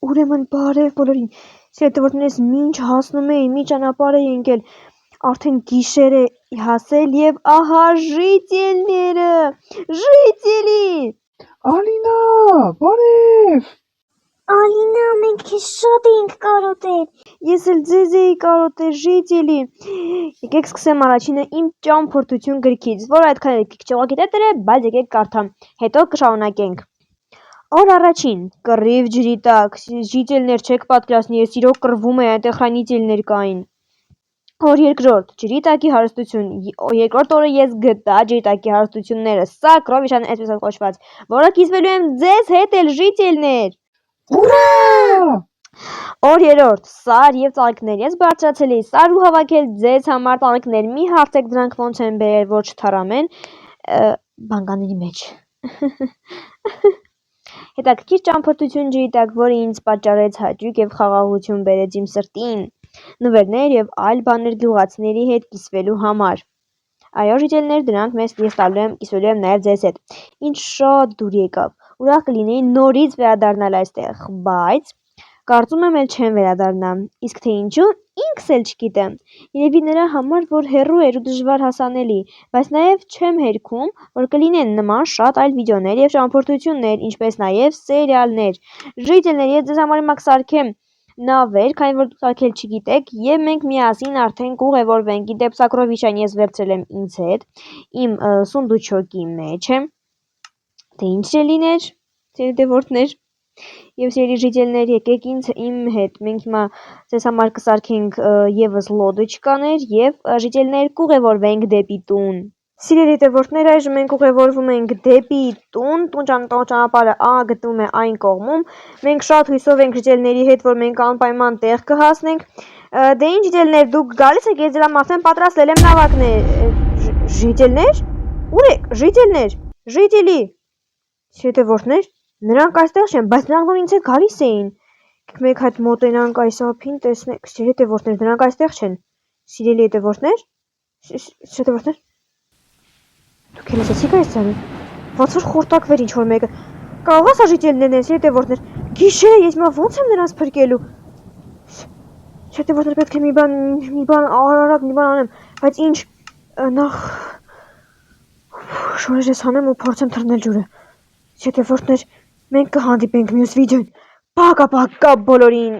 Ուրեմն բարև բոլորին, սիրելիներս մինչ հասնում էի, մի ճանապարհ էի ընկել, արդեն գիշեր է հասել եւ ահա ժիտելները, ժիտելի։ Ալինա, բարև։ Ալինա, մենք քեզ շատ էինք կարոտել։ Ես էլ ձեզ էի կարոտել, ժիտելի։ Եկեք սկսեմ առաջինը իմ ճամփորդություն գրքից, որ այդքան էլ քիչ չողակետեր է, բայց եկեք կարդամ, հետո կշարունակենք։ Օր առաջին, կռիվ ջրի տակ, ժիտելներ չեք պատկերացնի, ես իրոք կռվում էի, այնտեղ խրանիտելներ կային։ Օր երկրորդ, ջրի տակի հարստություն, երկրորդ օրը ես գտա ջրի տակի հարստությունները, սա կրովիշան այսպես կոչված, որը կիսվելու եմ ձեզ հետ էլ ժիտելներ։ Ուրա! Օր երրորդ, սար եւ ծաղիկներ, ես բարձրացել էի սար ու հավաքել ձեզ համար ծաղիկներ, մի հարցեք դրանք ոնց են բերել, որ չթարամեն, բանկաների մեջ։ Հետաքրքիր ճամփորդություն ջրի տակ, որը ինձ պատճառեց հաճույք եւ խաղաղություն բերեց իմ սրտին, նվերներ եւ այլ բաներ գյուղացիների հետ կիսվելու համար։ Այո, ժիտելներ, դրանք ես կիսվելու եմ նաեւ ձեզ հետ։ Ինչ շատ դուր եկավ, ուրախ կլինեի նորից վերադառնալ այստեղ, բայց կարծում եմ էլ չեմ վերադառնա, իսկ թե ինչու, ինքս էլ չգիտեմ, երևի նրա համար, որ հեռու էր ու դժվար հասանելի, բայց նաև չեմ հերքում, որ կլինեն նման շատ այլ վիդեոներ և ճամփորդություններ, ինչպես նաև սերիալներ։ Ժիտելներ, ես ձեզ համար իմակ սարքեմ նավեր, քանի որ դուք սարքել չգիտեք, և մենք միասին արդեն կուղևորվենք, իդեպ Սակրովիշան ես վերցրել եմ ինձ հետ, իմ սունդուչոկի մեջ է, թե ինչ է լիներ, սիրելիներ, Եվ սիրելի ժիտելներ, եկեք իմ հետ, մենք հիմա ձեզ համար կսարքենք եւս լոդոչկաներ եւ ժիտելներ կուղևորվենք դեպի տուն։ Սիրելի հետևորդներ, այժմ մենք ուղևորվում ենք դեպի տուն, ճանապարհը գտնվում է այն կողմում։ Մենք շատ հույսով ենք ժիտելների հետ, որ մենք անպայման տեղ կհասնենք։ Դե ինչ ժիտելներ, դուք գալիս եք, ես դրամ արդեն պատրաստել եմ նավակներ։ Ժիտելներ։ Ուր եք, ժիտելներ, ժիտելի։ Հետևորդներ, նրանք այստեղ չեն, բայց նրանք որ ինձ հետ գալիս էին։ Մեկ հատ մոտենանք այս ափին, տեսնենք, սիրելի հետևորդներ, նրանք այստեղ չեն։ Սիրելի հետևորդներ, դուք էլ լսեցիք այս ձայնը։ Ոնց որ խորտակվեր ինչ որ մեկը։ Կարող է սա ժիտելներն են, սիրելի հետևորդներ։ Գիշեր է, ես հիմա ոնց եմ նրանց փրկելու։ Հետևորդներ, պետք է մի բան արագ անեմ, բայց ինչ նախ շորերս հանեմ ու փորձեմ թռնել ջուրը։ Հետևորդներ, մենք կհանդիպենք մյուս վիդեոյին։ Պակա բոլորին։